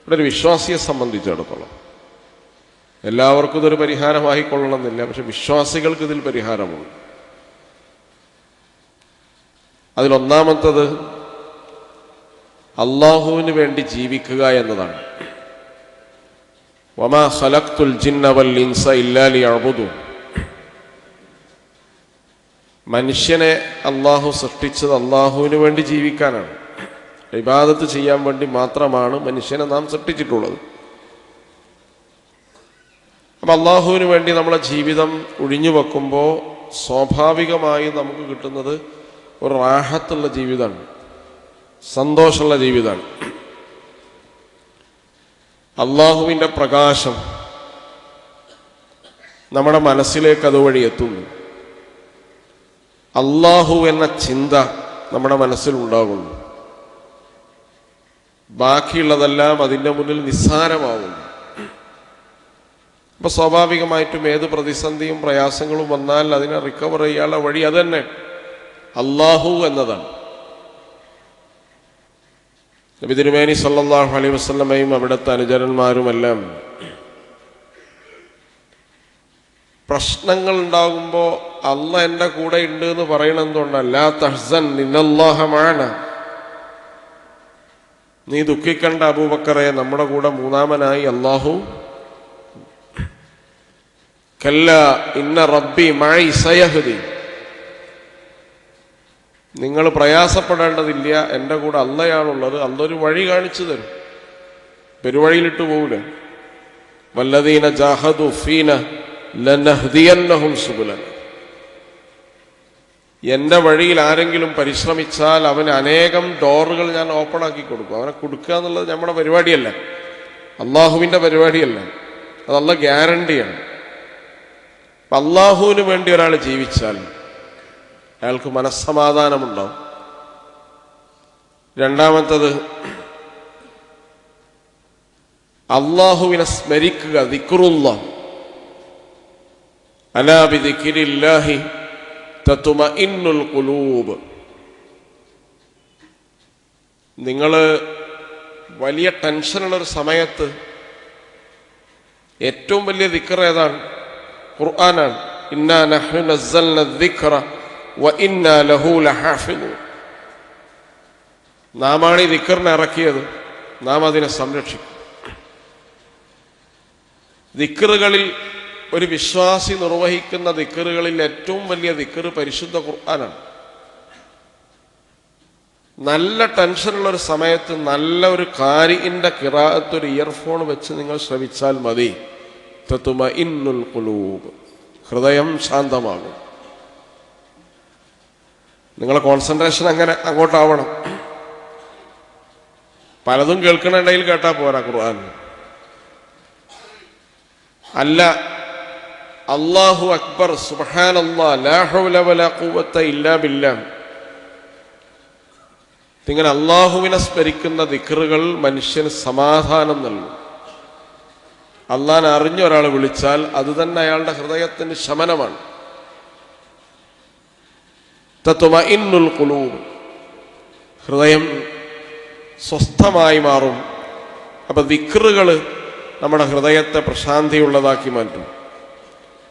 ഇവിടെ ഒരു വിശ്വാസിയെ സംബന്ധിച്ചിടത്തോളം എല്ലാവർക്കും ഇതൊരു പരിഹാരമായിക്കൊള്ളണമെന്നില്ല, പക്ഷെ വിശ്വാസികൾക്ക് ഇതിൽ പരിഹാരമുണ്ട്. അതിലൊന്നാമത്തത് അള്ളാഹുവിന് വേണ്ടി ജീവിക്കുക എന്നതാണ്. വമാ ഖലഖ്തുൽ ജിന്ന വൽ ഇൻസ ഇല്ലാ ലിയഅ്ബുദൂൻ. മനുഷ്യനെ അള്ളാഹു സൃഷ്ടിച്ചത് അള്ളാഹുവിന് വേണ്ടി ജീവിക്കാനാണ്, ഇബാദത്ത് ചെയ്യാൻ വേണ്ടി മാത്രമാണ് മനുഷ്യനെ നാം സൃഷ്ടിച്ചിട്ടുള്ളത്. അപ്പം അള്ളാഹുവിന് വേണ്ടി നമ്മളെ ജീവിതം ഒഴിഞ്ഞു വെക്കുമ്പോൾ സ്വാഭാവികമായി നമുക്ക് കിട്ടുന്നത് ഒരു റാഹത്തുള്ള ജീവിതമാണ്, സന്തോഷമുള്ള ജീവിതമാണ്. അള്ളാഹുവിൻ്റെ പ്രകാശം നമ്മുടെ മനസ്സിലേക്ക് അതുവഴി എത്തുന്നു. അള്ളാഹു എന്ന ചിന്ത നമ്മുടെ മനസ്സിലുണ്ടാകുന്നു. ബാക്കിയുള്ളതെല്ലാം അതിൻ്റെ മുന്നിൽ നിസ്സാരമാവുന്നു. അപ്പൊ സ്വാഭാവികമായിട്ടും ഏത് പ്രതിസന്ധിയും പ്രയാസങ്ങളും വന്നാൽ അതിനെ റിക്കവർ ചെയ്യാനുള്ള വഴി അത് തന്നെ അള്ളാഹു എന്നതാണ്. നബി തിരുമേനി സല്ലല്ലാഹു അലൈഹി വസല്ലമയും അവിടുത്തെ അനുചരന്മാരുമെല്ലാം പ്രശ്നങ്ങൾ ഉണ്ടാകുമ്പോൾ അള്ളാഹ് എൻ്റെ കൂടെ ഉണ്ട് എന്ന് പറയണം. എന്തുകൊണ്ടല്ല? ലാ തഹ്സൻ ഇന്നല്ലാഹ മഅന. നീ ദുഃഖിക്കണ്ട അബൂബക്കറെ, നമ്മുടെ കൂടെ മൂന്നാമനായി അള്ളാഹു. കല്ലാ ഇന്ന റബ്ബി മഅി സയഹ്ദി. നിങ്ങൾ പ്രയാസപ്പെടേണ്ടതില്ല, എൻ്റെ കൂടെ അള്ളയാണുള്ളത്. അള്ളൊരു വഴി കാണിച്ചു തരും, പെരുവഴിയിലിട്ട് പോകൂല. വല്ലദീന ജാഹദു ഫീന ലനഹ്ദിയന്നഹും സുബുലന. എൻ്റെ വഴിയിൽ ആരെങ്കിലും പരിശ്രമിച്ചാൽ അവന് അനേകം ഡോറുകൾ ഞാൻ ഓപ്പൺ ആക്കി കൊടുക്കും. അവനെ കൊടുക്കുക എന്നുള്ളത് നമ്മുടെ പരിപാടിയല്ല, അള്ളാഹുവിൻ്റെ പരിപാടിയല്ല, അത് അള്ളാഹ് ഗ്യാരണ്ടിയാണ്. അപ്പം അള്ളാഹുവിന് വേണ്ടി ഒരാൾ ജീവിച്ചാൽ അയാൾക്ക് മനസ്സമാധാനമുണ്ടാവും. രണ്ടാമത്തത് അള്ളാഹുവിനെ സ്മരിക്കുക, ദിക്റുല്ലാഹ്. അലാ ബിദിക്രില്ലാഹി തത്മഇന്നുൽ ഖുലൂബ്. നിങ്ങൾ വലിയ ടെൻഷനുള്ളൊരു സമയത്ത് ഏറ്റവും വലിയ ദിക്ർ ഏതാണ്? ഖുർആനാണ്. ഇന്നാ നഹ്നു നസ്സൽന ദിക്റ വ ഇന്നാ ലഹു ലഹാഫിളൂൻ. നാമാണ് ഈ ദിക്റിനെ ഇറക്കിയത്, നാം അതിനെ സംരക്ഷിക്കും. ദിക്റുകളിൽ ഒരു വിശ്വാസി നിർവഹിക്കുന്ന ദിക്റുകളിൽ ഏറ്റവും വലിയ ദിക്ർ പരിശുദ്ധ ഖുർആനാണ്. നല്ല ടെൻഷനുള്ളൊരു സമയത്ത് നല്ല ഒരു ഖാരിഇന്റെ ഖിറാഅത്ത് ഒരു ഇയർഫോൺ വെച്ച് നിങ്ങൾ ശ്രവിച്ചാൽ മതി. തത്മഇന്നുൽ ഖുലൂബ്. ഹൃദയം ശാന്തമാകും. നിങ്ങളെ കോൺസെൻട്രേഷൻ അങ്ങനെ അങ്ങോട്ടാവണം. പലതും കേൾക്കണിടയിൽ കേട്ടാൽ പോരാ ഖുർആൻ. അല്ല, അല്ലാഹു അക്ബർ, സുബ്ഹാനല്ലാഹ്, ലാ ഹൗല വലാ ഖുവത ഇല്ലാ ബില്ലാഹ്. ഇങ്ങനെ അള്ളാഹുവിനെ സ്മരിക്കുന്ന ദിക്റുകൾ മനുഷ്യന് സമാധാനം നൽകും. അള്ളാഹിനെ അറിഞ്ഞ ഒരാൾ വിളിച്ചാൽ അത് തന്നെ അയാളുടെ ഹൃദയത്തിന് ശമനമാണ്. തത്മഇന്നുൽ ഖുലൂബ്. ഹൃദയം സ്വസ്ഥമായി മാറും. അപ്പൊ ദിക്റുകൾ നമ്മുടെ ഹൃദയത്തെ പ്രശാന്തിയുള്ളതാക്കി മാറ്റും.